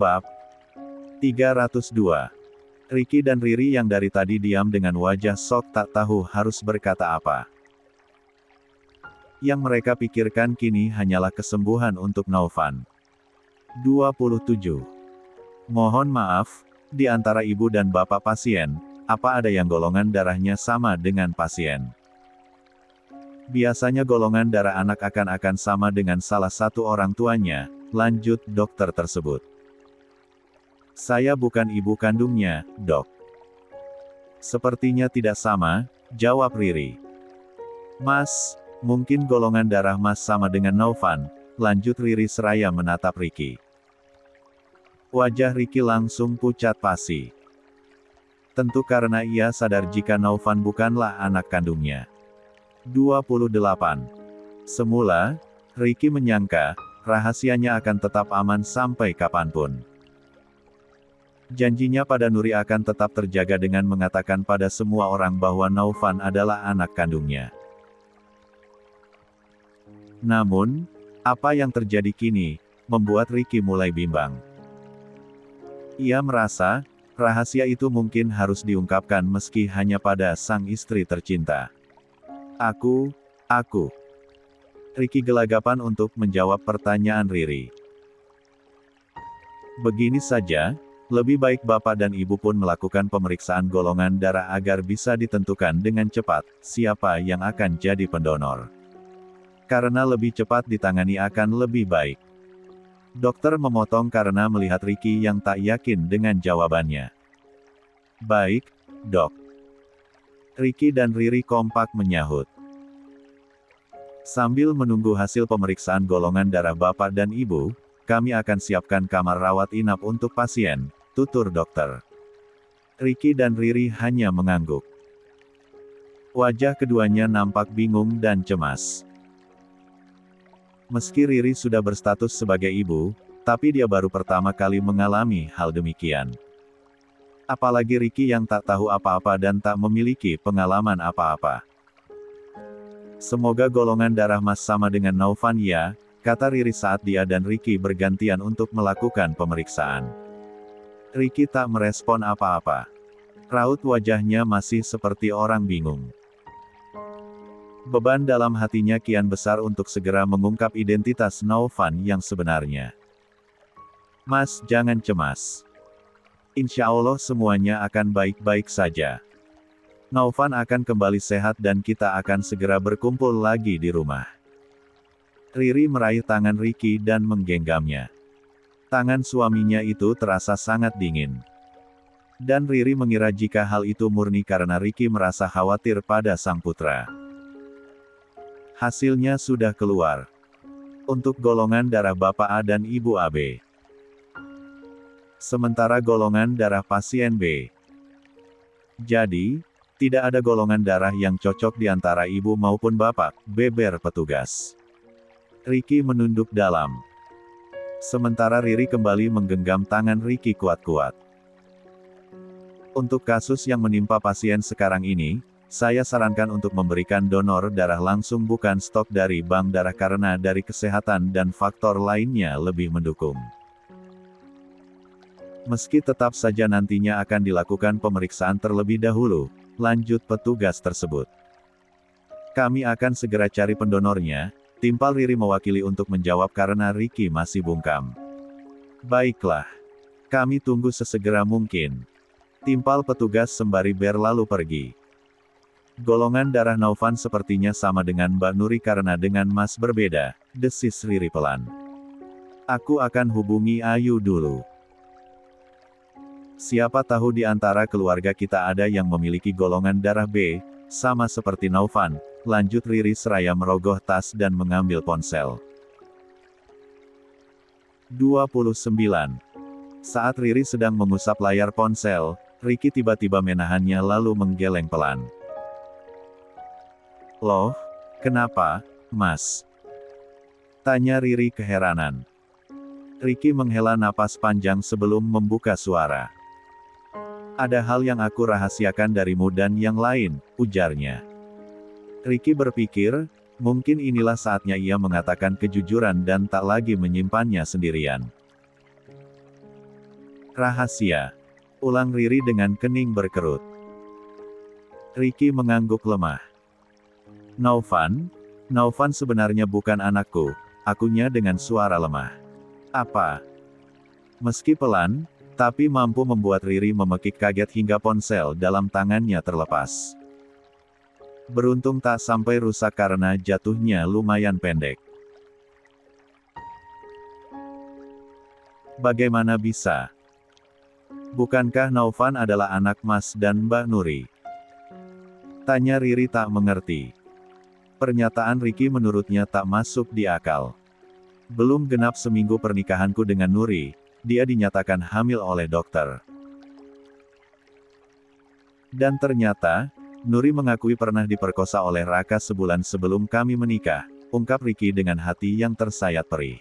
Bab 302. Ricky dan Riri yang dari tadi diam dengan wajah sok tak tahu harus berkata apa. Yang mereka pikirkan kini hanyalah kesembuhan untuk Naufan. 27. Mohon maaf, di antara ibu dan bapak pasien, apa ada yang golongan darahnya sama dengan pasien? Biasanya golongan darah anak akan sama dengan salah satu orang tuanya, lanjut dokter tersebut. Saya bukan ibu kandungnya, dok. Sepertinya tidak sama, jawab Riri. Mas, mungkin golongan darah Mas sama dengan Naufan, lanjut Riri seraya menatap Ricky. Wajah Ricky langsung pucat pasi. Tentu karena ia sadar jika Naufan bukanlah anak kandungnya. 28. Semula, Ricky menyangka, rahasianya akan tetap aman sampai kapanpun. Janjinya pada Nuri akan tetap terjaga dengan mengatakan pada semua orang bahwa Naufan adalah anak kandungnya. Namun, apa yang terjadi kini, membuat Ricky mulai bimbang. Ia merasa, rahasia itu mungkin harus diungkapkan meski hanya pada sang istri tercinta. Aku. Ricky gelagapan untuk menjawab pertanyaan Riri. Begini saja, lebih baik bapak dan ibu pun melakukan pemeriksaan golongan darah agar bisa ditentukan dengan cepat, siapa yang akan jadi pendonor. Karena lebih cepat ditangani akan lebih baik. Dokter memotong karena melihat Ricky yang tak yakin dengan jawabannya. Baik, dok. Ricky dan Riri kompak menyahut. Sambil menunggu hasil pemeriksaan golongan darah bapak dan ibu, kami akan siapkan kamar rawat inap untuk pasien, tutur dokter. Ricky dan Riri hanya mengangguk. Wajah keduanya nampak bingung dan cemas. Meski Riri sudah berstatus sebagai ibu, tapi dia baru pertama kali mengalami hal demikian. Apalagi Ricky yang tak tahu apa-apa dan tak memiliki pengalaman apa-apa. Semoga golongan darah Mas sama dengan Naufan ya, kata Riri saat dia dan Ricky bergantian untuk melakukan pemeriksaan. Ricky tak merespon apa-apa. Raut wajahnya masih seperti orang bingung. Beban dalam hatinya kian besar untuk segera mengungkap identitas Naufan yang sebenarnya. Mas, jangan cemas. Insya Allah semuanya akan baik-baik saja. Naufan akan kembali sehat dan kita akan segera berkumpul lagi di rumah. Riri meraih tangan Ricky dan menggenggamnya. Tangan suaminya itu terasa sangat dingin. Dan Riri mengira jika hal itu murni karena Ricky merasa khawatir pada sang putra. Hasilnya sudah keluar. Untuk golongan darah Bapak A dan Ibu AB. Sementara golongan darah pasien B. Jadi, tidak ada golongan darah yang cocok di antara ibu maupun bapak, beber petugas. Ricky menunduk dalam. Sementara Riri kembali menggenggam tangan Ricky kuat-kuat. Untuk kasus yang menimpa pasien sekarang ini, saya sarankan untuk memberikan donor darah langsung bukan stok dari bank darah karena dari kesehatan dan faktor lainnya lebih mendukung. Meski tetap saja nantinya akan dilakukan pemeriksaan terlebih dahulu, lanjut petugas tersebut. Kami akan segera cari pendonornya, timpal Riri mewakili untuk menjawab karena Ricky masih bungkam. Baiklah. Kami tunggu sesegera mungkin. Timpal petugas sembari berlalu pergi. Golongan darah Naufan sepertinya sama dengan Mbak Nuri karena dengan Mas berbeda, desis Riri pelan. Aku akan hubungi Ayu dulu. Siapa tahu di antara keluarga kita ada yang memiliki golongan darah B, sama seperti Naufan, lanjut Riri seraya merogoh tas dan mengambil ponsel. 29. Saat Riri sedang mengusap layar ponsel, Ricky tiba-tiba menahannya lalu menggeleng pelan. Loh, kenapa, Mas? Tanya Riri keheranan. Ricky menghela napas panjang sebelum membuka suara. Ada hal yang aku rahasiakan darimu dan yang lain, ujarnya. Ricky berpikir, mungkin inilah saatnya ia mengatakan kejujuran dan tak lagi menyimpannya sendirian. Rahasia. Ulang Riri dengan kening berkerut. Ricky mengangguk lemah. Naufan sebenarnya bukan anakku, akunya dengan suara lemah. Apa? Meski pelan, tapi mampu membuat Riri memekik kaget hingga ponsel dalam tangannya terlepas. Beruntung tak sampai rusak karena jatuhnya lumayan pendek. Bagaimana bisa? Bukankah Naufan adalah anak Mas dan Mbak Nuri? Tanya Riri tak mengerti. Pernyataan Ricky menurutnya tak masuk di akal. Belum genap seminggu pernikahanku dengan Nuri, dia dinyatakan hamil oleh dokter. Dan ternyata, Nuri mengakui pernah diperkosa oleh Raka sebulan sebelum kami menikah, ungkap Ricky dengan hati yang tersayat perih.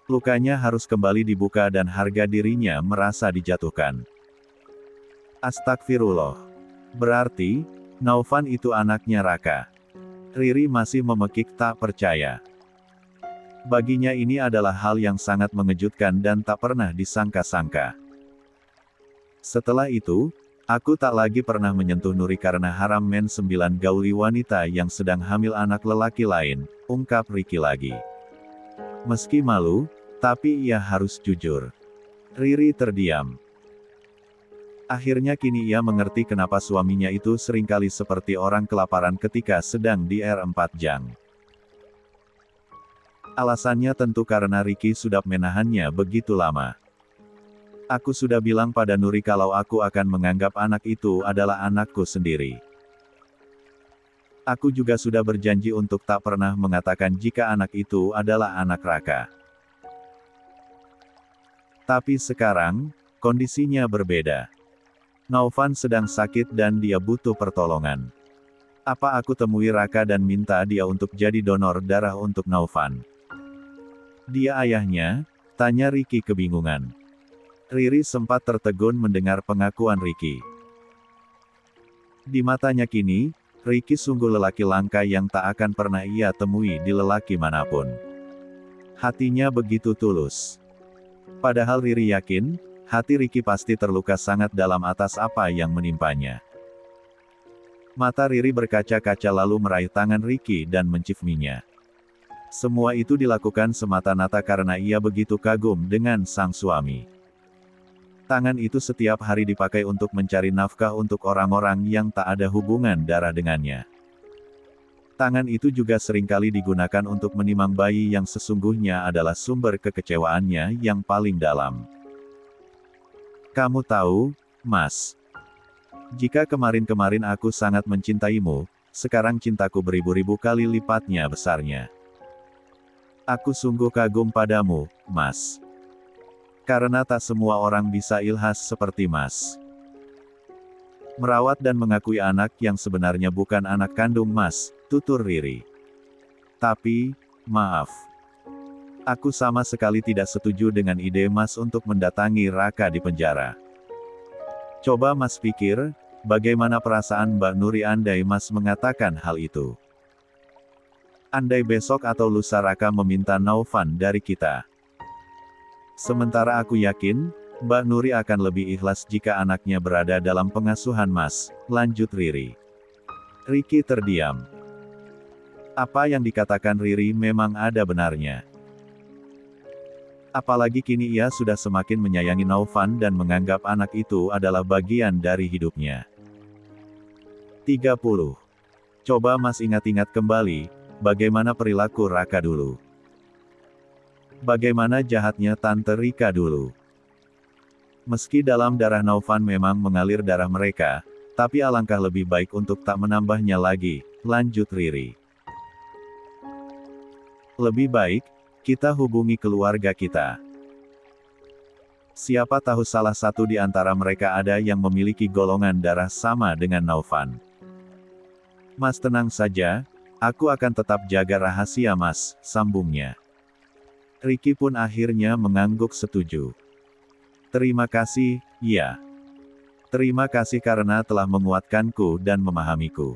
Lukanya harus kembali dibuka dan harga dirinya merasa dijatuhkan. Astagfirullah. Berarti, Naufan itu anaknya Raka. Riri masih memekik tak percaya. Baginya ini adalah hal yang sangat mengejutkan dan tak pernah disangka-sangka. Setelah itu, aku tak lagi pernah menyentuh Nuri karena haram men 9 gauli wanita yang sedang hamil anak lelaki lain, ungkap Ricky lagi. Meski malu, tapi ia harus jujur. Riri terdiam. Akhirnya kini ia mengerti kenapa suaminya itu seringkali seperti orang kelaparan ketika sedang di R4 Jang. Alasannya tentu karena Ricky sudah menahannya begitu lama. Aku sudah bilang pada Nuri kalau aku akan menganggap anak itu adalah anakku sendiri. Aku juga sudah berjanji untuk tak pernah mengatakan jika anak itu adalah anak Raka. Tapi sekarang, kondisinya berbeda. Naufan sedang sakit dan dia butuh pertolongan. Apa aku temui Raka dan minta dia untuk jadi donor darah untuk Naufan? Dia ayahnya? Tanya Ricky kebingungan. Riri sempat tertegun mendengar pengakuan Ricky. Di matanya kini, Ricky sungguh lelaki langka yang tak akan pernah ia temui di lelaki manapun. Hatinya begitu tulus. Padahal Riri yakin, hati Ricky pasti terluka sangat dalam atas apa yang menimpanya. Mata Riri berkaca-kaca lalu meraih tangan Ricky dan menciuminya. Semua itu dilakukan semata-mata karena ia begitu kagum dengan sang suami. Tangan itu setiap hari dipakai untuk mencari nafkah untuk orang-orang yang tak ada hubungan darah dengannya. Tangan itu juga seringkali digunakan untuk menimang bayi yang sesungguhnya adalah sumber kekecewaannya yang paling dalam. Kamu tahu, Mas, jika kemarin-kemarin aku sangat mencintaimu, sekarang cintaku beribu-ribu kali lipatnya besarnya. Aku sungguh kagum padamu, Mas. Karena tak semua orang bisa ilhas seperti Mas. Merawat dan mengakui anak yang sebenarnya bukan anak kandung Mas, tutur Riri. Tapi, maaf. Aku sama sekali tidak setuju dengan ide Mas untuk mendatangi Raka di penjara. Coba Mas pikir, bagaimana perasaan Mbak Nuri andai Mas mengatakan hal itu? Andai besok atau lusa Raka meminta Naufan dari kita. Sementara aku yakin, Mbak Nuri akan lebih ikhlas jika anaknya berada dalam pengasuhan Mas, lanjut Riri. Ricky terdiam. Apa yang dikatakan Riri memang ada benarnya. Apalagi kini ia sudah semakin menyayangi Naufan dan menganggap anak itu adalah bagian dari hidupnya. 30. Coba Mas ingat-ingat kembali, bagaimana perilaku Raka dulu. Bagaimana jahatnya Tante Rika dulu. Meski dalam darah Naufan memang mengalir darah mereka, tapi alangkah lebih baik untuk tak menambahnya lagi, lanjut Riri. Lebih baik, kita hubungi keluarga kita. Siapa tahu salah satu di antara mereka ada yang memiliki golongan darah sama dengan Naufan. Mas tenang saja, aku akan tetap jaga rahasia Mas, sambungnya. Ricky pun akhirnya mengangguk setuju. Terima kasih, ya. Terima kasih karena telah menguatkanku dan memahamiku.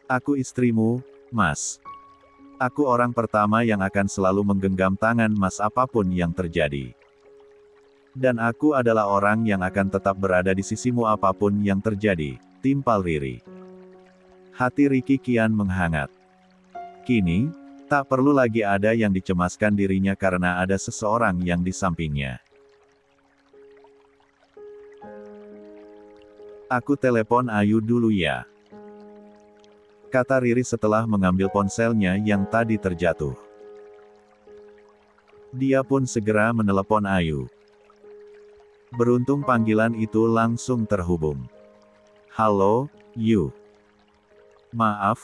Aku istrimu, Mas. Aku orang pertama yang akan selalu menggenggam tangan Mas apapun yang terjadi. Dan aku adalah orang yang akan tetap berada di sisimu apapun yang terjadi, timpal Riri. Hati Ricky kian menghangat. Kini, tak perlu lagi ada yang dicemaskan dirinya karena ada seseorang yang di sampingnya. Aku telepon Ayu dulu ya, kata Riri setelah mengambil ponselnya yang tadi terjatuh. Dia pun segera menelepon Ayu. Beruntung panggilan itu langsung terhubung. Halo, Yu. Maaf,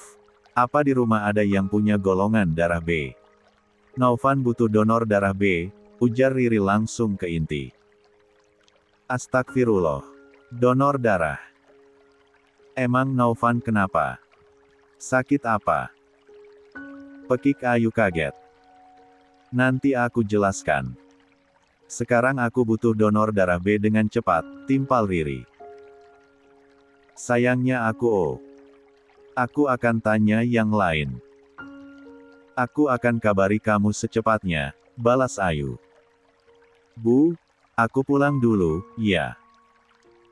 apa di rumah ada yang punya golongan darah B? Naufan butuh donor darah B, ujar Riri langsung ke inti. Astagfirullah. Donor darah. Emang Naufan kenapa? Sakit apa? Pekik Ayu kaget. Nanti aku jelaskan. Sekarang aku butuh donor darah B dengan cepat, timpal Riri. Sayangnya Aku akan tanya yang lain. Aku akan kabari kamu secepatnya, balas Ayu. Bu, aku pulang dulu, ya.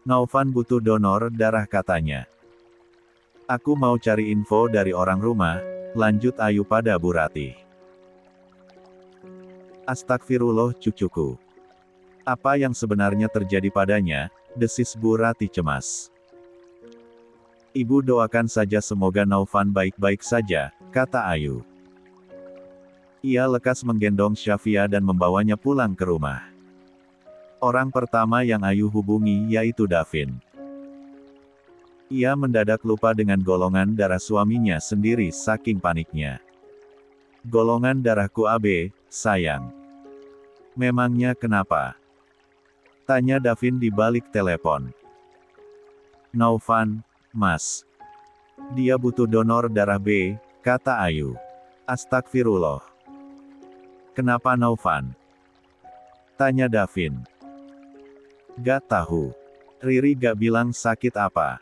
Naufan butuh donor darah katanya. Aku mau cari info dari orang rumah, lanjut Ayu pada Bu Ratih. Astagfirullah cucuku. Apa yang sebenarnya terjadi padanya, desis Bu Ratih cemas. Ibu doakan saja semoga Naufan baik-baik saja, kata Ayu. Ia lekas menggendong Syafia dan membawanya pulang ke rumah. Orang pertama yang Ayu hubungi yaitu Davin. Ia mendadak lupa dengan golongan darah suaminya sendiri saking paniknya. Golongan darahku AB, sayang. Memangnya kenapa? Tanya Davin di balik telepon. Naufan, Mas. Dia butuh donor darah B, kata Ayu. Astagfirullah. Kenapa Naufan? Tanya Davin. Gak tahu. Riri gak bilang sakit apa.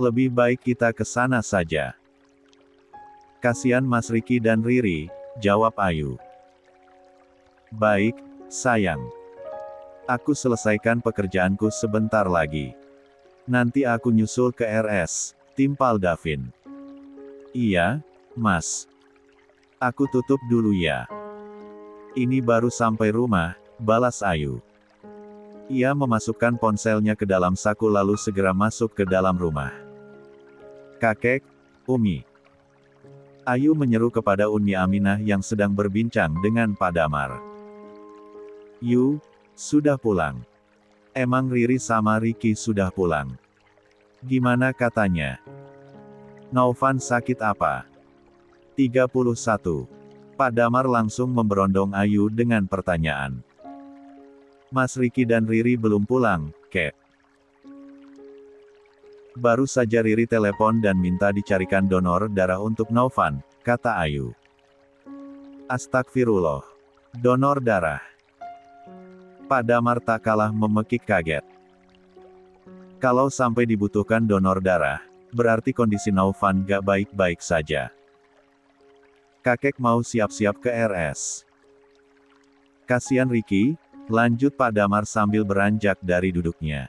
Lebih baik kita ke sana saja. Kasihan Mas Riki dan Riri, jawab Ayu. Baik, sayang. Aku selesaikan pekerjaanku sebentar lagi. Nanti aku nyusul ke RS, timpal Davin. Iya, Mas. Aku tutup dulu ya. Ini baru sampai rumah, balas Ayu. Ia memasukkan ponselnya ke dalam saku lalu segera masuk ke dalam rumah. Kakek, Umi. Ayu menyeru kepada Umi Aminah yang sedang berbincang dengan Pak Damar. Yu, sudah pulang. Emang Riri sama Riki sudah pulang? Gimana katanya? Naufan sakit apa? 31. Pak Damar langsung memberondong Ayu dengan pertanyaan. Mas Riki dan Riri belum pulang, Kek. Baru saja Riri telepon dan minta dicarikan donor darah untuk Naufan, kata Ayu. Astagfirullah. Donor darah. Pak Damar tak kalah memekik kaget. Kalau sampai dibutuhkan donor darah, berarti kondisi Naufan gak baik-baik saja. Kakek mau siap-siap ke RS. Kasihan Riki, lanjut Pak Damar sambil beranjak dari duduknya.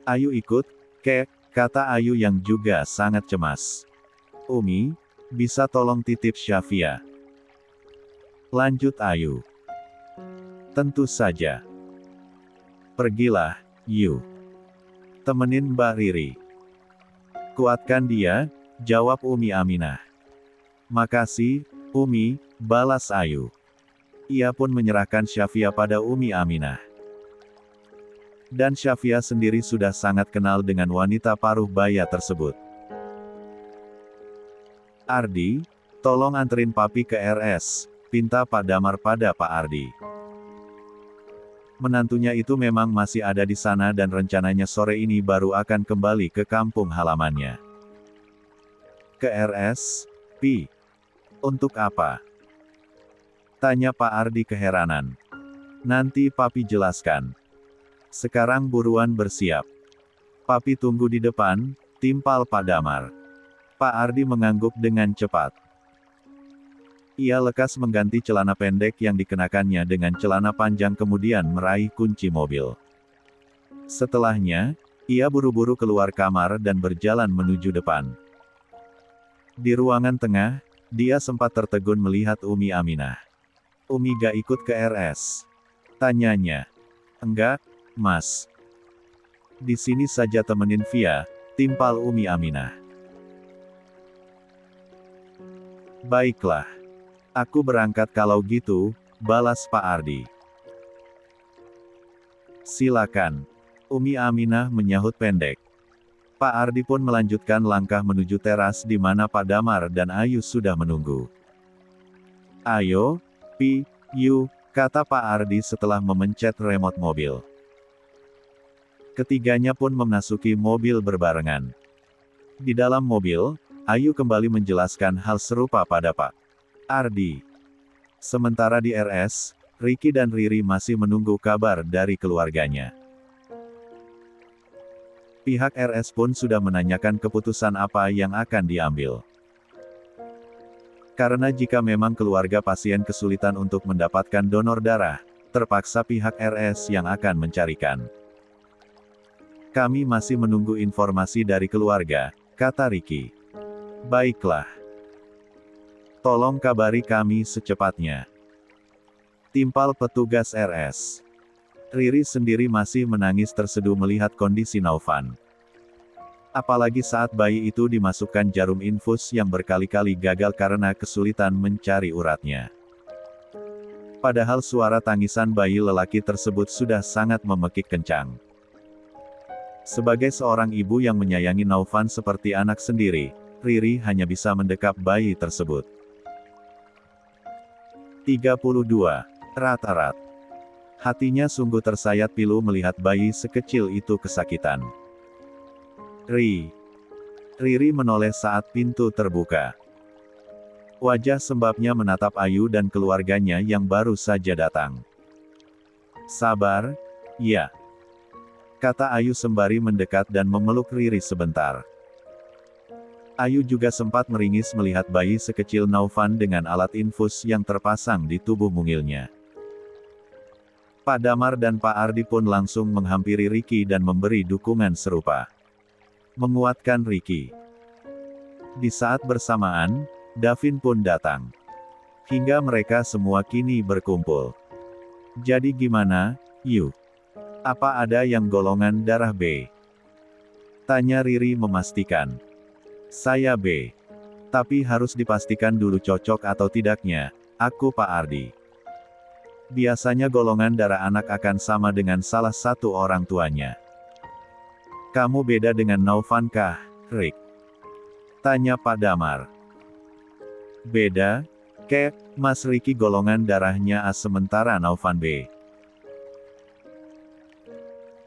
Ayu ikut, Kek, kata Ayu yang juga sangat cemas. Umi, bisa tolong titip Syafia? Lanjut Ayu. Tentu saja. Pergilah, Yu. Temenin Mbak Riri. Kuatkan dia, jawab Umi Aminah. Makasih, Umi, balas Ayu. Ia pun menyerahkan Syafia pada Umi Aminah. Dan Syafia sendiri sudah sangat kenal dengan wanita paruh baya tersebut. Ardi, tolong anterin papi ke RS, pinta Pak Damar pada Pak Ardi. Menantunya itu memang masih ada di sana dan rencananya sore ini baru akan kembali ke kampung halamannya. Ke RS, Pi. Untuk apa? Tanya Pak Ardi keheranan. Nanti Papi jelaskan. Sekarang buruan bersiap. Papi tunggu di depan, timpal Pak Damar. Pak Ardi mengangguk dengan cepat. Ia lekas mengganti celana pendek yang dikenakannya dengan celana panjang kemudian meraih kunci mobil. Setelahnya, ia buru-buru keluar kamar dan berjalan menuju depan. Di ruangan tengah, dia sempat tertegun melihat Umi Aminah. "Umi gak ikut ke RS?" tanyanya. "Enggak, Mas. Di sini saja temenin Via," timpal Umi Aminah. "Baiklah. Aku berangkat kalau gitu," balas Pak Ardi. "Silakan." Umi Aminah menyahut pendek. Pak Ardi pun melanjutkan langkah menuju teras di mana Pak Damar dan Ayu sudah menunggu. "Ayo, Pi, Yu," kata Pak Ardi setelah memencet remote mobil. Ketiganya pun memasuki mobil berbarengan. Di dalam mobil, Ayu kembali menjelaskan hal serupa pada Pak Ardi. Sementara di RS, Ricky dan Riri masih menunggu kabar dari keluarganya. Pihak RS pun sudah menanyakan keputusan apa yang akan diambil. Karena jika memang keluarga pasien kesulitan untuk mendapatkan donor darah, terpaksa pihak RS yang akan mencarikan. "Kami masih menunggu informasi dari keluarga," kata Ricky. "Baiklah. Tolong kabari kami secepatnya," timpal petugas RS. Riri sendiri masih menangis terseduh melihat kondisi Naufan. Apalagi saat bayi itu dimasukkan jarum infus yang berkali-kali gagal karena kesulitan mencari uratnya. Padahal suara tangisan bayi lelaki tersebut sudah sangat memekik kencang. Sebagai seorang ibu yang menyayangi Naufan seperti anak sendiri, Riri hanya bisa mendekap bayi tersebut. 32. Rat-rat. Hatinya sungguh tersayat pilu melihat bayi sekecil itu kesakitan. Riri menoleh saat pintu terbuka. Wajah sembabnya menatap Ayu dan keluarganya yang baru saja datang. "Sabar, ya," kata Ayu sembari mendekat dan memeluk Riri sebentar. Ayu juga sempat meringis melihat bayi sekecil Naufan dengan alat infus yang terpasang di tubuh mungilnya. Pak Damar dan Pak Ardi pun langsung menghampiri Ricky dan memberi dukungan serupa. Menguatkan Ricky. Di saat bersamaan, Davin pun datang. Hingga mereka semua kini berkumpul. "Jadi gimana, Yu? Apa ada yang golongan darah B?" tanya Riri memastikan. "Saya B. Tapi harus dipastikan dulu cocok atau tidaknya, aku Pak Ardi. Biasanya golongan darah anak akan sama dengan salah satu orang tuanya." "Kamu beda dengan Naufan kah, Rick?" tanya Pak Damar. "Beda, Kek, Mas Ricky golongan darahnya A sementara Naufan B.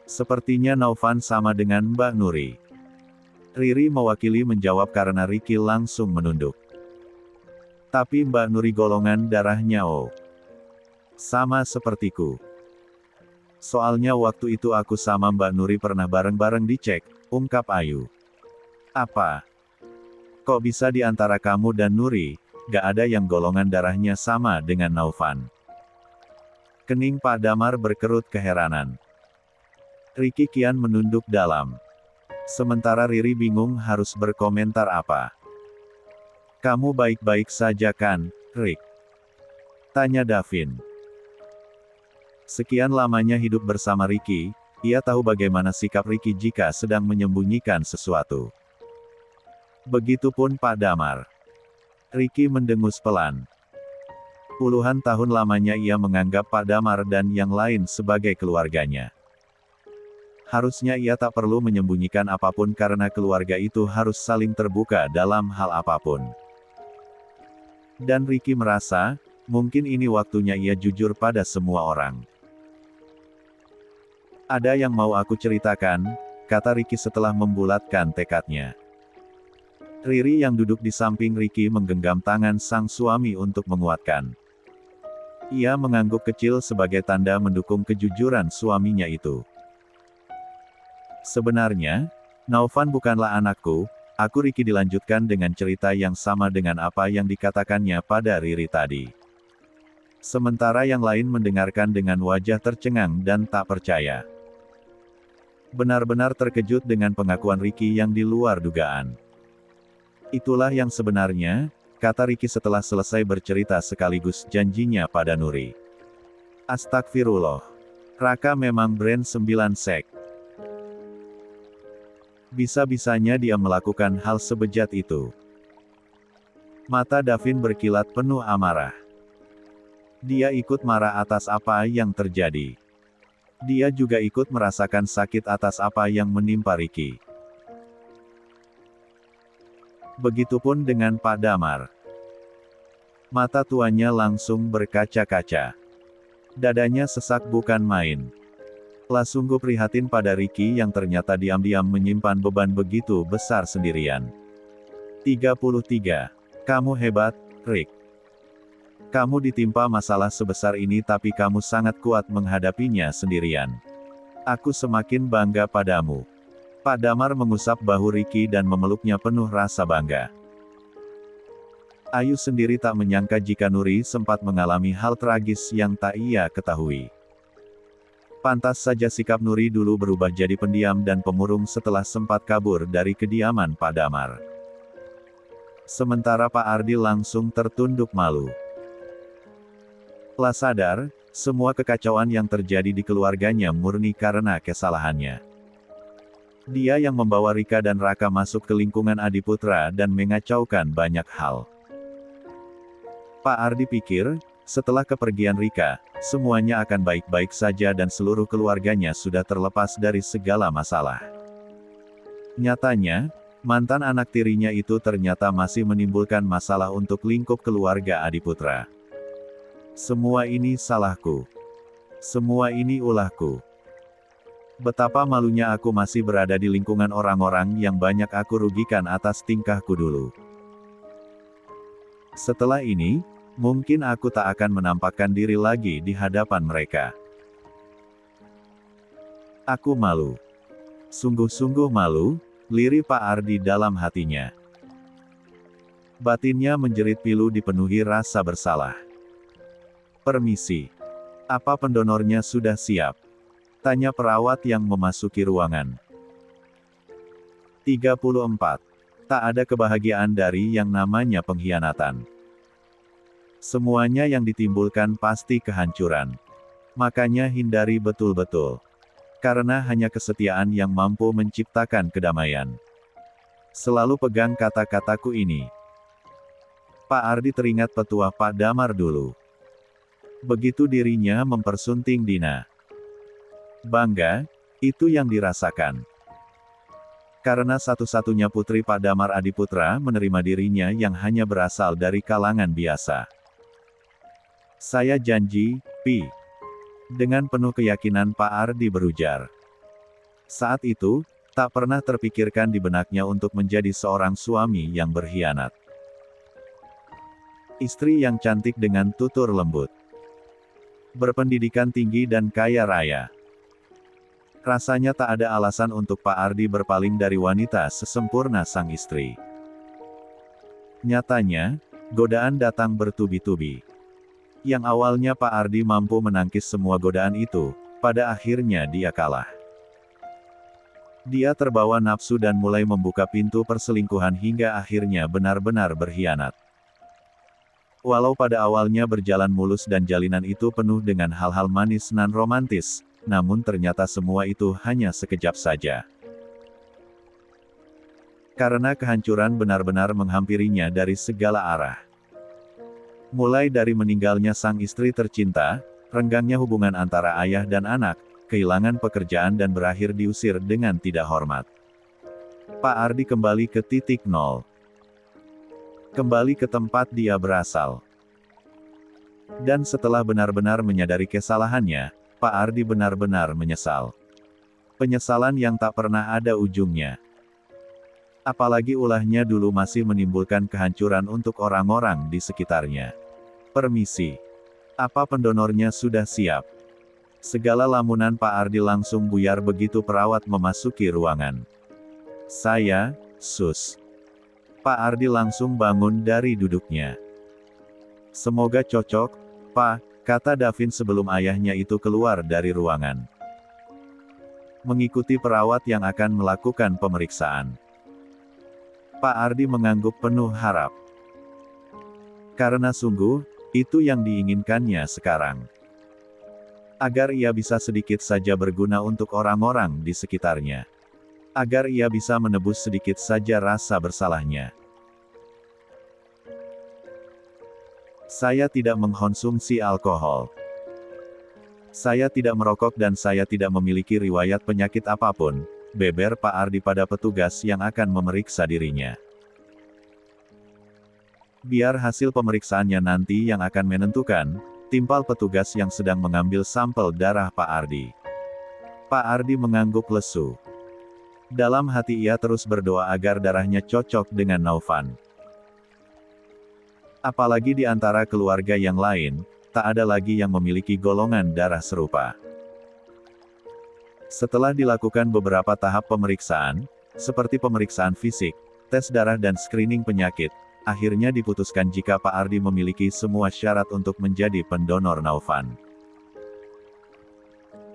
Sepertinya Naufan sama dengan Mbak Nuri." Riri mewakili menjawab karena Ricky langsung menunduk. "Tapi Mbak Nuri golongan darahnya O. Sama sepertiku. Soalnya waktu itu aku sama Mbak Nuri pernah bareng-bareng dicek," ungkap Ayu. "Apa? Kok bisa di antara kamu dan Nuri, gak ada yang golongan darahnya sama dengan Naufan?" Kening Pak Damar berkerut keheranan. Ricky kian menunduk dalam. Sementara Riri bingung harus berkomentar apa. "Kamu baik-baik saja kan, Rick?" tanya Davin. Sekian lamanya hidup bersama Ricky, ia tahu bagaimana sikap Ricky jika sedang menyembunyikan sesuatu. Begitupun Pak Damar. Ricky mendengus pelan. Puluhan tahun lamanya ia menganggap Pak Damar dan yang lain sebagai keluarganya. Harusnya ia tak perlu menyembunyikan apapun karena keluarga itu harus saling terbuka dalam hal apapun. Dan Ricky merasa, mungkin ini waktunya ia jujur pada semua orang. "Ada yang mau aku ceritakan," kata Ricky setelah membulatkan tekadnya. Riri yang duduk di samping Ricky menggenggam tangan sang suami untuk menguatkan. Ia mengangguk kecil sebagai tanda mendukung kejujuran suaminya itu. "Sebenarnya, Naufan bukanlah anakku," Aku Ricky dilanjutkan dengan cerita yang sama dengan apa yang dikatakannya pada Riri tadi. Sementara yang lain mendengarkan dengan wajah tercengang dan tak percaya. Benar-benar terkejut dengan pengakuan Ricky yang di luar dugaan. Itulah yang sebenarnya, kata Ricky setelah selesai bercerita sekaligus janjinya pada Nuri. Astagfirullah. Raka memang brand 9 sek. Bisa-bisanya dia melakukan hal sebejat itu. Mata Davin berkilat penuh amarah. Dia ikut marah atas apa yang terjadi. Dia juga ikut merasakan sakit atas apa yang menimpa Ricky. Begitupun dengan Pak Damar. Mata tuanya langsung berkaca-kaca. Dadanya sesak bukan main. Lah sungguh prihatin pada Ricky yang ternyata diam-diam menyimpan beban begitu besar sendirian. 33. Kamu hebat, Rick. Kamu ditimpa masalah sebesar ini tapi kamu sangat kuat menghadapinya sendirian. Aku semakin bangga padamu. Pak Damar mengusap bahu Ricky dan memeluknya penuh rasa bangga. Ayu sendiri tak menyangka jika Nuri sempat mengalami hal tragis yang tak ia ketahui. Pantas saja sikap Nuri dulu berubah jadi pendiam dan pemurung setelah sempat kabur dari kediaman Pak Damar. Sementara Pak Ardi langsung tertunduk malu. Lah sadar, semua kekacauan yang terjadi di keluarganya murni karena kesalahannya. Dia yang membawa Rika dan Raka masuk ke lingkungan Adiputra dan mengacaukan banyak hal. Pak Ardi pikir, setelah kepergian Rika, semuanya akan baik-baik saja dan seluruh keluarganya sudah terlepas dari segala masalah. Nyatanya, mantan anak tirinya itu ternyata masih menimbulkan masalah untuk lingkup keluarga Adiputra. Semua ini salahku. Semua ini ulahku. Betapa malunya aku masih berada di lingkungan orang-orang yang banyak aku rugikan atas tingkahku dulu. Setelah ini, mungkin aku tak akan menampakkan diri lagi di hadapan mereka. Aku malu. Sungguh-sungguh malu, lirih Pak Ardi dalam hatinya. Batinnya menjerit pilu dipenuhi rasa bersalah. Permisi. Apa pendonornya sudah siap? Tanya perawat yang memasuki ruangan. 34. Tak ada kebahagiaan dari yang namanya pengkhianatan. Semuanya yang ditimbulkan pasti kehancuran. Makanya hindari betul-betul. Karena hanya kesetiaan yang mampu menciptakan kedamaian. Selalu pegang kata-kataku ini. Pak Ardi teringat petuah Pak Damar dulu. Begitu dirinya mempersunting Dina. Bangga, itu yang dirasakan. Karena satu-satunya putri Pak Damar Adiputra menerima dirinya yang hanya berasal dari kalangan biasa. Saya janji, Pi. Dengan penuh keyakinan Pak Ardi berujar. Saat itu, tak pernah terpikirkan di benaknya untuk menjadi seorang suami yang berkhianat. Istri yang cantik dengan tutur lembut. Berpendidikan tinggi dan kaya raya. Rasanya tak ada alasan untuk Pak Ardi berpaling dari wanita sesempurna sang istri. Nyatanya, godaan datang bertubi-tubi. Yang awalnya Pak Ardi mampu menangkis semua godaan itu, pada akhirnya dia kalah. Dia terbawa nafsu dan mulai membuka pintu perselingkuhan hingga akhirnya benar-benar berkhianat. Walau pada awalnya berjalan mulus dan jalinan itu penuh dengan hal-hal manis nan romantis, namun ternyata semua itu hanya sekejap saja. Karena kehancuran benar-benar menghampirinya dari segala arah. Mulai dari meninggalnya sang istri tercinta, renggangnya hubungan antara ayah dan anak, kehilangan pekerjaan dan berakhir diusir dengan tidak hormat. Pak Ardi kembali ke titik nol. Kembali ke tempat dia berasal. Dan setelah benar-benar menyadari kesalahannya, Pak Ardi benar-benar menyesal. Penyesalan yang tak pernah ada ujungnya. Apalagi ulahnya dulu masih menimbulkan kehancuran untuk orang-orang di sekitarnya. Permisi. Apa pendonornya sudah siap? Segala lamunan Pak Ardi langsung buyar begitu perawat memasuki ruangan. Saya, Sus. Pak Ardi langsung bangun dari duduknya. Semoga cocok, Pak, kata Davin sebelum ayahnya itu keluar dari ruangan. Mengikuti perawat yang akan melakukan pemeriksaan. Pak Ardi mengangguk penuh harap. Karena sungguh, itu yang diinginkannya sekarang. Agar ia bisa sedikit saja berguna untuk orang-orang di sekitarnya. Agar ia bisa menebus sedikit saja rasa bersalahnya. Saya tidak mengkonsumsi alkohol. Saya tidak merokok dan saya tidak memiliki riwayat penyakit apapun, beber Pak Ardi pada petugas yang akan memeriksa dirinya. Biar hasil pemeriksaannya nanti yang akan menentukan, timpal petugas yang sedang mengambil sampel darah Pak Ardi. Pak Ardi mengangguk lesu. Dalam hati ia terus berdoa agar darahnya cocok dengan Naufan. Apalagi di antara keluarga yang lain, tak ada lagi yang memiliki golongan darah serupa. Setelah dilakukan beberapa tahap pemeriksaan, seperti pemeriksaan fisik, tes darah dan screening penyakit, akhirnya diputuskan jika Pak Ardi memiliki semua syarat untuk menjadi pendonor Naufan.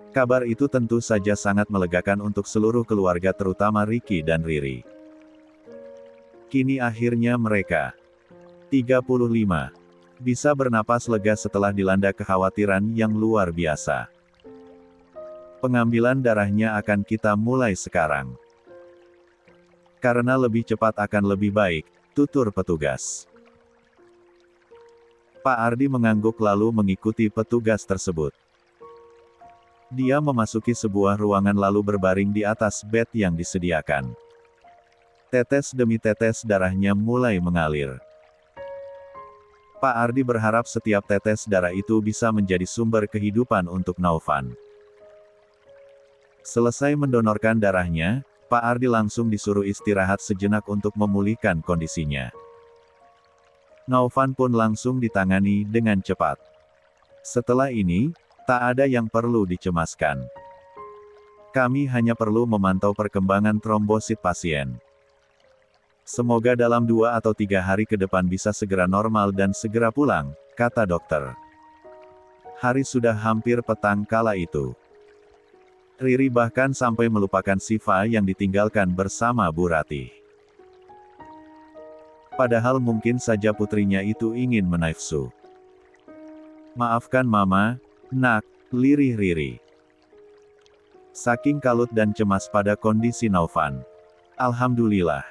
Kabar itu tentu saja sangat melegakan untuk seluruh keluarga terutama Ricky dan Riri. Kini akhirnya mereka 35 bisa bernapas lega setelah dilanda kekhawatiran yang luar biasa. Pengambilan darahnya akan kita mulai sekarang. Karena lebih cepat akan lebih baik, tutur petugas. Pak Ardi mengangguk lalu mengikuti petugas tersebut. Dia memasuki sebuah ruangan lalu berbaring di atas bed yang disediakan. Tetes demi tetes darahnya mulai mengalir. Pak Ardi berharap setiap tetes darah itu bisa menjadi sumber kehidupan untuk Naufan. Selesai mendonorkan darahnya, Pak Ardi langsung disuruh istirahat sejenak untuk memulihkan kondisinya. Naufan pun langsung ditangani dengan cepat. Setelah ini, tak ada yang perlu dicemaskan. Kami hanya perlu memantau perkembangan trombosit pasien. Semoga dalam 2 atau 3 hari ke depan bisa segera normal dan segera pulang, kata dokter. Hari sudah hampir petang kala itu. Riri bahkan sampai melupakan Siva yang ditinggalkan bersama Bu Ratih. Padahal mungkin saja putrinya itu ingin menafsu. Maafkan Mama, Nak, lirih Riri. Saking kalut dan cemas pada kondisi Naufan. Alhamdulillah.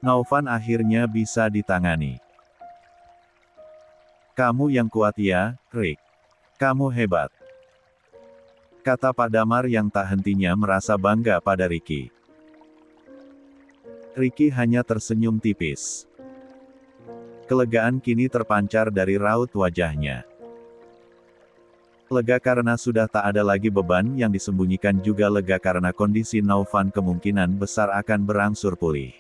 Naufan akhirnya bisa ditangani. Kamu yang kuat ya, Rick. Kamu hebat. Kata Pak Damar yang tak hentinya merasa bangga pada Ricky. Ricky hanya tersenyum tipis. Kelegaan kini terpancar dari raut wajahnya. Lega karena sudah tak ada lagi beban yang disembunyikan, juga lega karena kondisi Naufan kemungkinan besar akan berangsur pulih.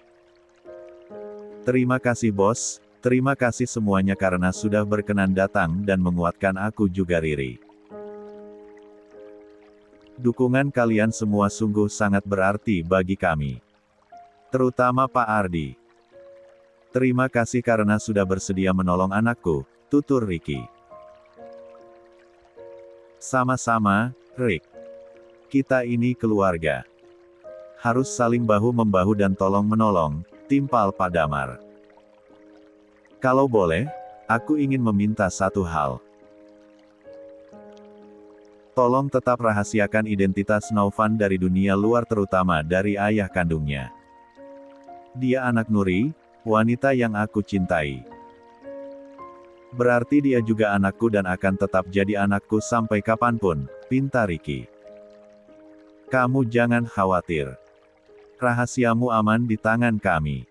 Terima kasih bos, terima kasih semuanya karena sudah berkenan datang dan menguatkan aku juga Riri. Dukungan kalian semua sungguh sangat berarti bagi kami. Terutama Pak Ardi. Terima kasih karena sudah bersedia menolong anakku, tutur Ricky. Sama-sama, Rick. Kita ini keluarga. Harus saling bahu-membahu dan tolong-menolong, timpal Pak Damar. Kalau boleh, aku ingin meminta satu hal. Tolong tetap rahasiakan identitas Naufan dari dunia luar, terutama dari ayah kandungnya. Dia anak Nuri, wanita yang aku cintai. Berarti dia juga anakku dan akan tetap jadi anakku sampai kapanpun, pinta Ricky. Kamu jangan khawatir. Rahasiamu aman di tangan kami.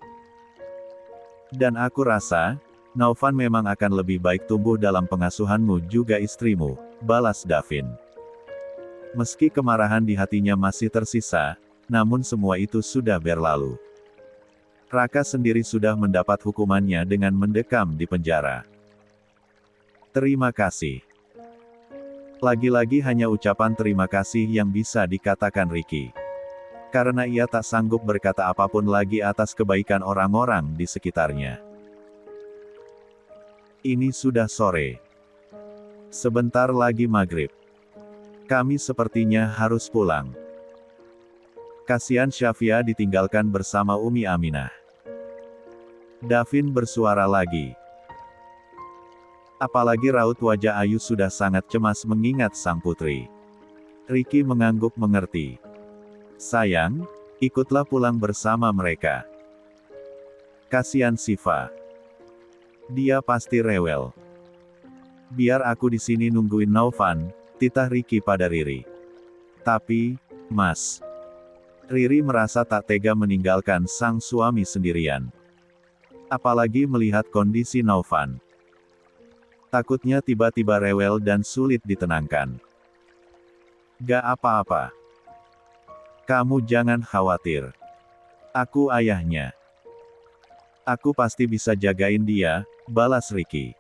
Dan aku rasa, Naufan memang akan lebih baik tumbuh dalam pengasuhanmu juga istrimu, balas Davin. Meski kemarahan di hatinya masih tersisa, namun semua itu sudah berlalu. Raka sendiri sudah mendapat hukumannya dengan mendekam di penjara. Terima kasih. Lagi-lagi hanya ucapan terima kasih yang bisa dikatakan Ricky. Karena ia tak sanggup berkata apapun lagi atas kebaikan orang-orang di sekitarnya. Ini sudah sore. Sebentar lagi maghrib. Kami sepertinya harus pulang. Kasihan Syafia ditinggalkan bersama Umi Aminah. Davin bersuara lagi. Apalagi raut wajah Ayu sudah sangat cemas mengingat sang putri. Ricky mengangguk mengerti. Sayang, ikutlah pulang bersama mereka. Kasihan Siva. Dia pasti rewel. Biar aku di sini nungguin Naufan, titah Ricky pada Riri. Tapi, Mas. Riri merasa tak tega meninggalkan sang suami sendirian. Apalagi melihat kondisi Naufan. Takutnya tiba-tiba rewel dan sulit ditenangkan. Gak apa-apa. Kamu jangan khawatir. Aku ayahnya. Aku pasti bisa jagain dia, balas Ricky.